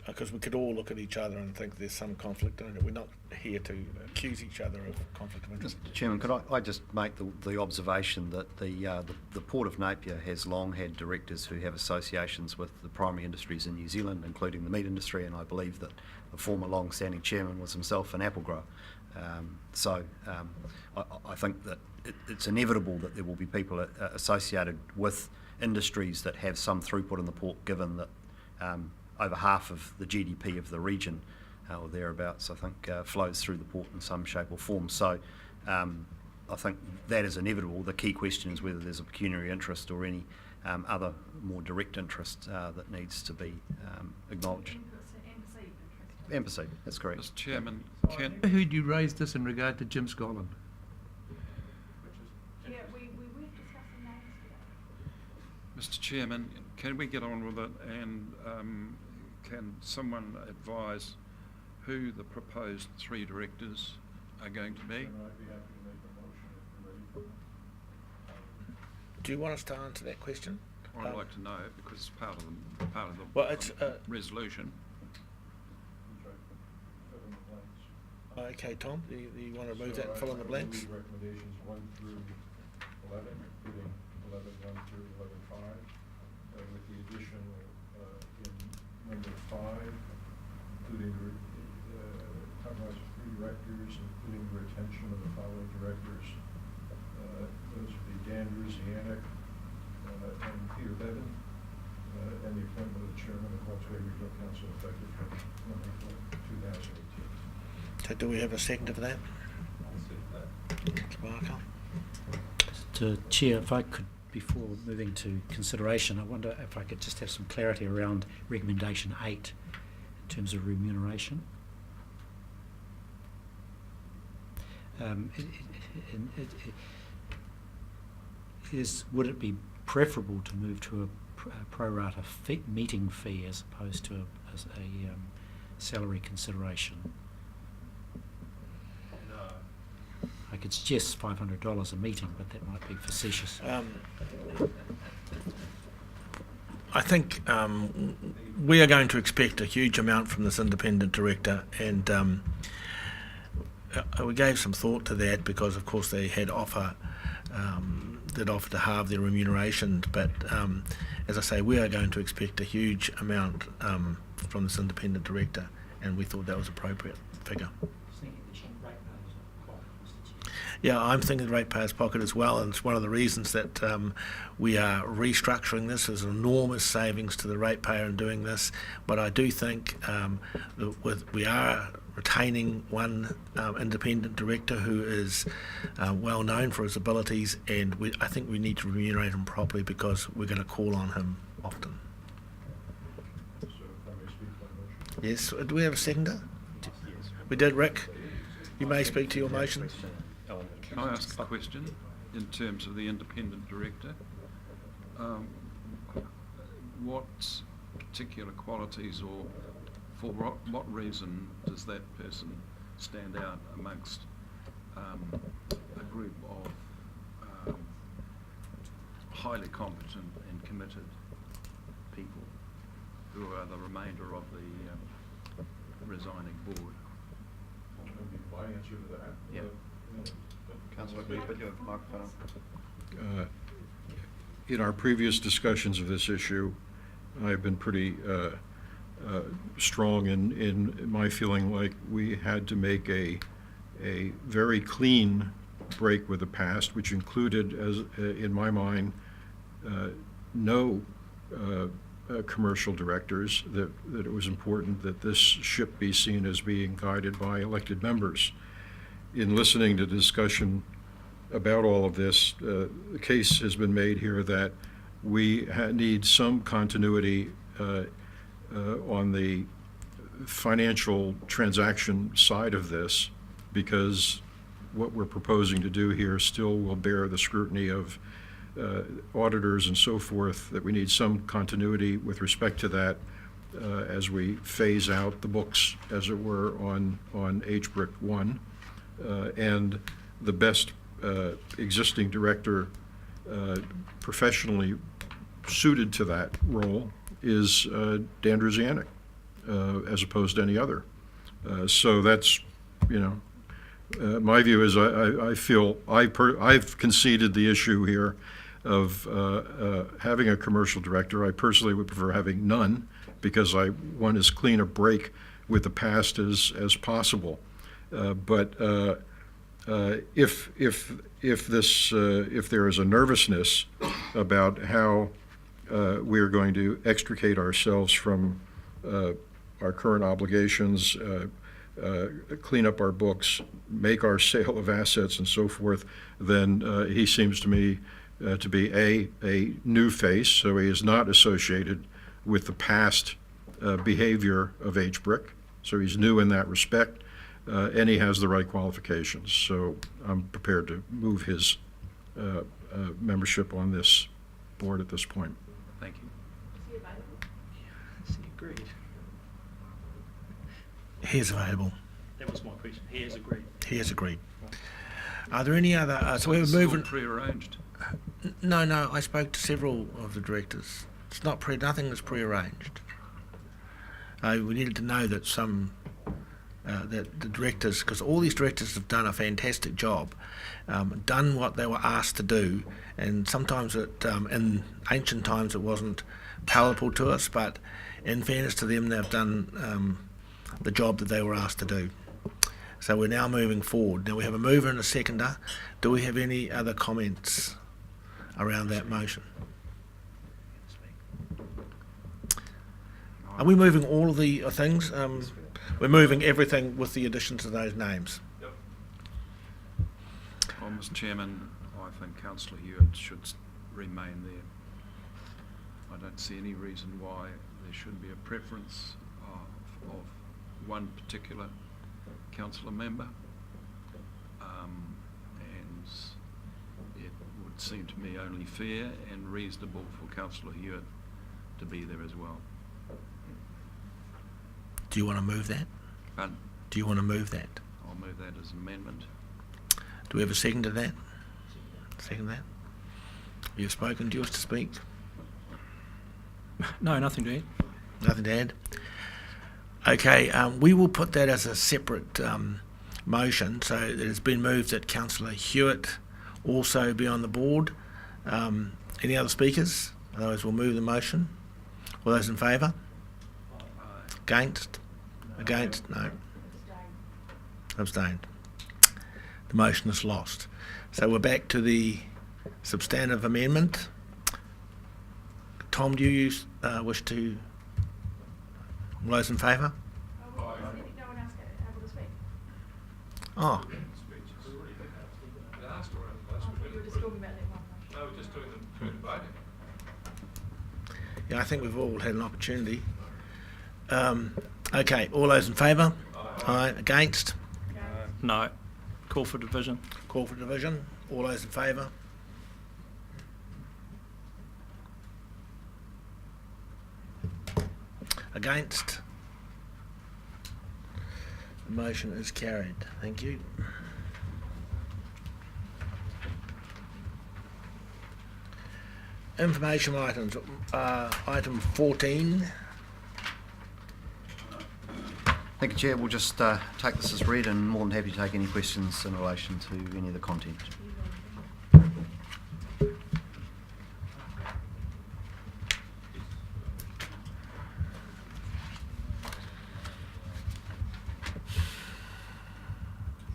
because we could all look at each other and think there's some conflict in it. We're not here to accuse each other of conflict of interest. Mr. Chairman, could I just make the observation that the Port of Napier has long had directors who have associations with the primary industries in New Zealand, including the meat industry, and I believe that the former long-standing chairman was himself an apple grower. I think that it's inevitable that there will be people associated with industries that have some throughput in the port, given that over half of the GDP of the region or thereabouts, I think, flows through the port in some shape or form. So I think that is inevitable. The key question is whether there's a pecuniary interest or any other more direct interest that needs to be acknowledged. Empathy, that's correct. Mr. Chairman, I heard you raise this in regard to Jim Scotland. Yeah, we were discussing names today. Mr. Chairman, can we get on with it, and can someone advise who the proposed 3 directors are going to be? Do you want us to answer that question? I'd like to know, because it's part of the Well, it's resolution. okay, Tom. Do you want to move that and fill in the blanks? Recommendations 1 through 11, including 11.1 through 11.5, with the addition in number 5, including compromise of 3 directors, including the retention of the following directors. Those would be Dan Ruzianic and Peter Bevan, and the appointment of the chairman of Hawke's Bay Regional Council effective from November 2018. So do we have a seconder for that? Barker. Mr. Chair, if I could, before moving to consideration, I wonder if I could just have some clarity around recommendation 8 in terms of remuneration. Would it be preferable to move to a pro rata meeting fee as opposed to a salary consideration? I could suggest $500 a meeting, but that might be facetious. I think we are going to expect a huge amount from this independent director, and we gave some thought to that because, of course, they had offered to halve their remuneration. But as I say, we are going to expect a huge amount from this independent director, and we thought that was appropriate figure. Yeah, I'm thinking the ratepayers' pocket as well, and it's one of the reasons that we are restructuring this. There's enormous savings to the ratepayer in doing this, but I do think we are retaining one independent director who is well known for his abilities, and I think we need to remunerate him properly because we're going to call on him often. So if I may speak to my motion. Yes, do we have a seconder? Yes. We did, Rick. You may speak to your motion. Can I ask a question in terms of the independent director? what particular qualities or for what reason does that person stand out amongst a group of highly competent and committed people who are the remainder of the resigning board? My answer to that? Yeah. Councillor, can you put your microphone on? In our previous discussions of this issue, I've been pretty strong in my feeling like we had to make a very clean break with the past, which included, as in my mind, no commercial directors, that it was important that this ship be seen as being guided by elected members. In listening to discussion about all of this, the case has been made here that we need some continuity on the financial transaction side of this, because what we're proposing to do here still will bear the scrutiny of auditors and so forth, that we need some continuity with respect to that as we phase out the books, as it were, on HBRIC 1. And the best existing director professionally suited to that role is Dan Druzianic, as opposed to any other. So that's, my view is I feel I've conceded the issue here of having a commercial director. I personally would prefer having none, because I want as clean a break with the past as possible. But if there is a nervousness about how we are going to extricate ourselves from our current obligations, clean up our books, make our sale of assets and so forth, then he seems to me to be a new face, so he is not associated with the past behavior of HBRIC, so he's new in that respect, and he has the right qualifications. So I'm prepared to move his membership on this board at this point. Thank you. Yes, he agreed. He is available. That was my question. He has agreed. He has agreed. Are there any other? So we're It's all moving. prearranged. No. I spoke to several of the directors. It's not nothing is prearranged. We needed to know that that the directors, because all these directors have done a fantastic job, done what they were asked to do, and sometimes in ancient times it wasn't palatable to us, but in fairness to them, they've done the job that they were asked to do. So we're now moving forward. Now we have a mover and a seconder. Do we have any other comments around that motion? Are we moving all of the things? We're moving everything with the additions of those names. Well, Mr. Chairman, I think Councillor Hewitt should remain there. I don't see any reason why there should be a preference of one particular councillor member, and it would seem to me only fair and reasonable for Councillor Hewitt to be there as well. Do you want to move that? But Do you want to move that? I'll move that as an amendment. Do we have a second to that? Second that? You've spoken. Do you wish to speak? No, nothing to add. Nothing to add? Okay, we will put that as a separate motion. So it has been moved that Councillor Hewitt also be on the board. Any other speakers? Otherwise we'll move the motion. All those in favour? Against? Against? No. Abstained. The motion is lost. So we're back to the substantive amendment. Tom, do you wish to? All those in favour? Oh. Yeah, I think we've all had an opportunity. Okay, all those in favour? Aye. Against? No. Call for division. Call for division. All those in favour? Against? The motion is carried. Thank you. Information items, item 14. Thank you, Chair. We'll just take this as read and more than happy to take any questions in relation to any of the content.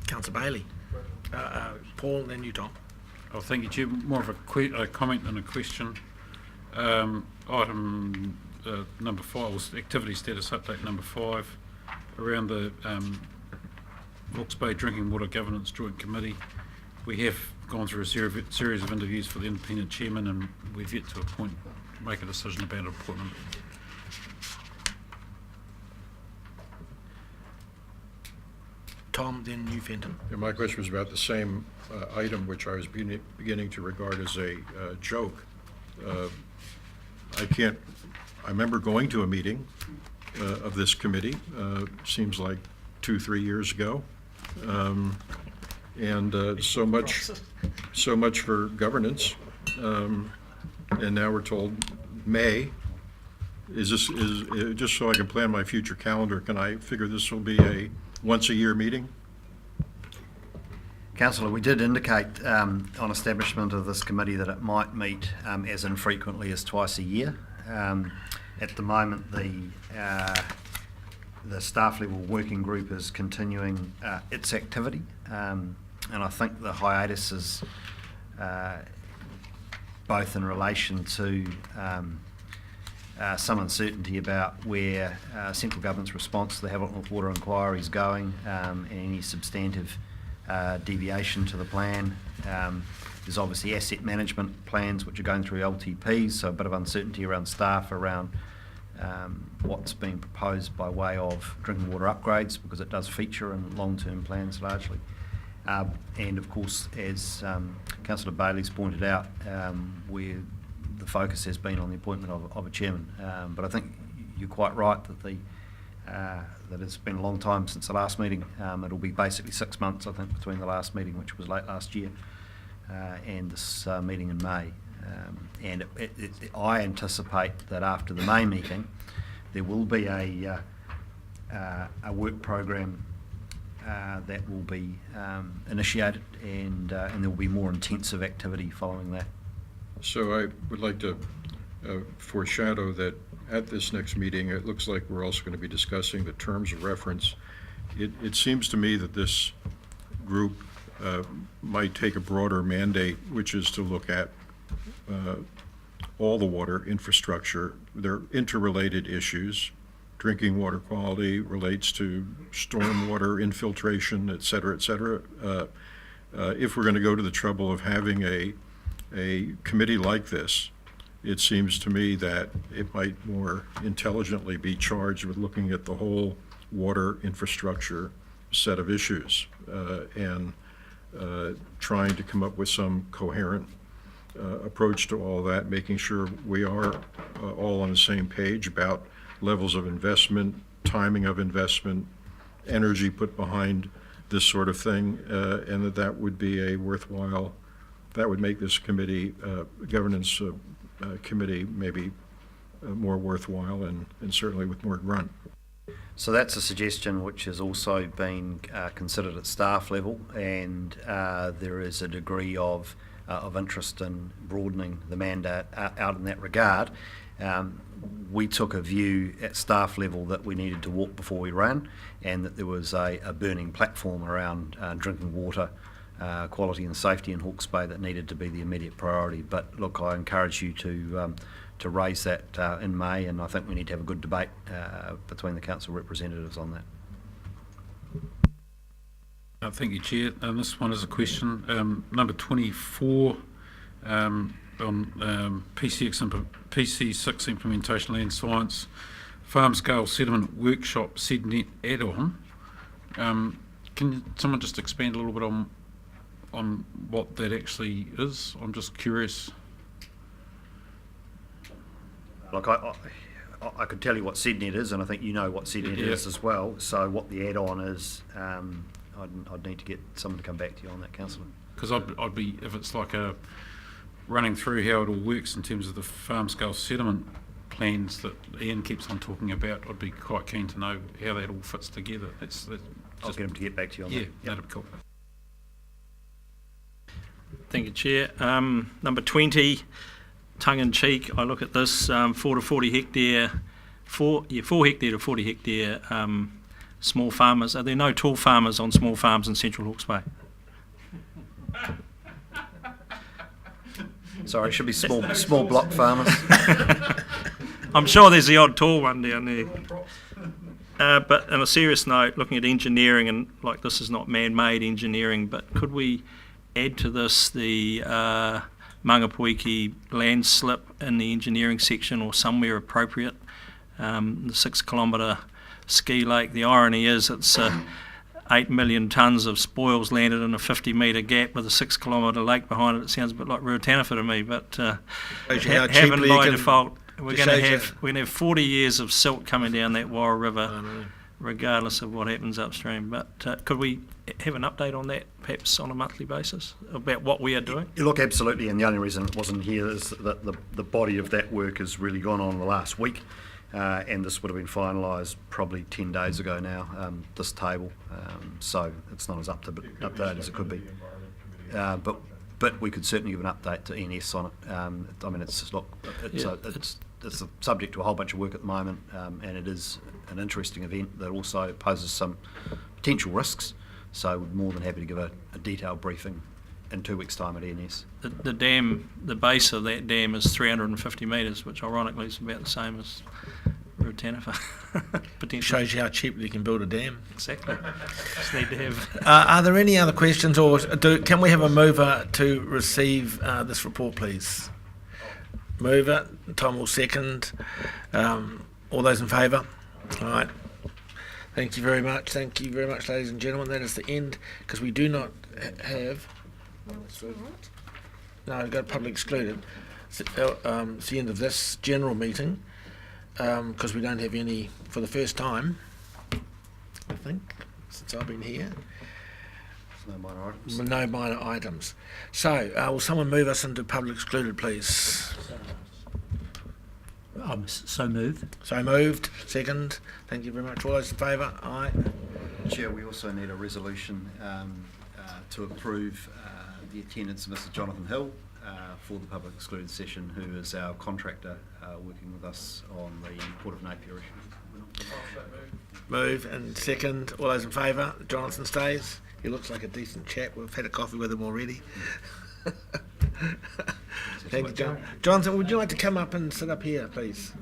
Councillor Bailey. Paul, then you, Tom. Oh, thank you, Chair. More of a comment than a question. Item number 5 was activity status update number 5 around the Hawke's Bay Drinking Water Governance Joint Committee. We have gone through a series of interviews for the independent chairman, and we've yet to make a decision about appointment. Tom, then you, Fenton. Yeah, my question was about the same item, which I was beginning to regard as a joke. I remember going to a meeting of this committee, seems like 2-3 years ago. So much for governance. And now we're told May. Just so I can plan my future calendar, can I figure this will be a once-a-year meeting? Councillor, we did indicate on establishment of this committee that it might meet as infrequently as twice a year. At the moment, the staff level working group is continuing its activity, and I think the hiatus is both in relation to some uncertainty about where central government's response to the Havelock North Water inquiry is going, and any substantive deviation to the plan. There's obviously asset management plans which are going through LTPs, so a bit of uncertainty around staff around what's being proposed by way of drinking water upgrades, because it does feature in long-term plans largely. And of course, as Councillor Bailey's pointed out, where the focus has been on the appointment of a chairman. But I think you're quite right that that it's been a long time since the last meeting. It'll be basically 6 months, I think, between the last meeting, which was late last year, and this meeting in May. And I anticipate that after the May meeting, there will be a work program that will be initiated, and there will be more intensive activity following that. So I would like to foreshadow that at this next meeting, it looks like we're also going to be discussing the terms of reference. It seems to me that this group might take a broader mandate, which is to look at all the water infrastructure. They're interrelated issues. Drinking water quality relates to stormwater infiltration, et cetera, et cetera. If we're going to go to the trouble of having a committee like this, it seems to me that it might more intelligently be charged with looking at the whole water infrastructure set of issues and trying to come up with some coherent approach to all that, making sure we are all on the same page about levels of investment, timing of investment, energy put behind this sort of thing, and that would be a worthwhile, that would make this committee, governance committee, maybe more worthwhile and certainly with more grunt. So that's a suggestion which has also been considered at staff level, and there is a degree of interest in broadening the mandate out in that regard. We took a view at staff level that we needed to walk before we ran, and that there was a burning platform around drinking water quality and safety in Hawke's Bay that needed to be the immediate priority. But look, I encourage you to raise that in May, and I think we need to have a good debate between the council representatives on that. Thank you, Chair. This one is a question. Number 24 on PC6 implementation land science farm scale sediment workshop SEDNet add-on. Can someone just expand a little bit on what that actually is? I'm just curious. Look, I could tell you what SEDNet is, and I think you know what SEDNet Yeah. is as well. So what the add-on is, I'd need to get someone to come back to you on that, councillor. Because I'd be, if it's like a running through how it all works in terms of the farm scale settlement plans that Ian keeps on talking about, I'd be quite keen to know how that all fits together. I'll get him to get back to you on Yeah, that. Yep. that'd be cool. Thank you, Chair. Number 20, tongue in cheek, I look at this 4 to 40 hectare, 4 hectare to 40 hectare small farmers. Are there no tall farmers on small farms in Central Hawke's Bay? Sorry, it should be small block farmers. I'm sure there's the odd tall one down there. But on a serious note, looking at engineering, and like this is not man-made engineering, but could we add to this the Mangapuiki land slip in the engineering section or somewhere appropriate? The 6 kilometre ski lake, the irony is it's 8 million tonnes of spoils landed in a 50 metre gap with a 6 kilometre lake behind it. It sounds a bit like Ruataniwha to me, but Shows you how having cheaply you by can- default, we're just going to shows have 40 years of silt coming down that Warra River, I know. regardless of what happens upstream. But could we have an update on that, perhaps on a monthly basis, about what we are doing? You look, absolutely, and the only reason it wasn't here is that the body of that work has really gone on in the last week, and this would have been finalised probably 10 days ago now, this table, so it's not as up to date as it could be. But we could certainly give an update to NS on it. I mean, it's a subject to a whole bunch of work at the moment, and it is an interesting event that also poses some potential risks. So we're more than happy to give a detailed briefing in 2 weeks' time at NS. The dam, the base of that dam is 350 metres, which ironically is about the same as Ruataniwha. Potentially. Shows you how cheaply you can build a dam. Exactly. Just need to have. Are there any other questions, or can we have a mover to receive this report, please? Mover, Tom will second. All those in favour? All right. Thank you very much. Thank you very much, ladies and gentlemen. That is the end, because we do not have. No, we've got public excluded. It's the end of this general meeting, because we don't have any for the first time, I think, since I've been here. No minor items. No minor items. So, will someone move us into public excluded, please? So moved. So moved. Second. Thank you very much. All those in favour? Aye. Chair, we also need a resolution to approve the attendance of Mr Jonathan Hill for the public excluded session, who is our contractor working with us on the Port of Napier issue. Move and second. All those in favour? Jonathan stays. He looks like a decent chap. We've had a coffee with him already. Thank you, John. Jonathan, would you like to come up and sit up here, please?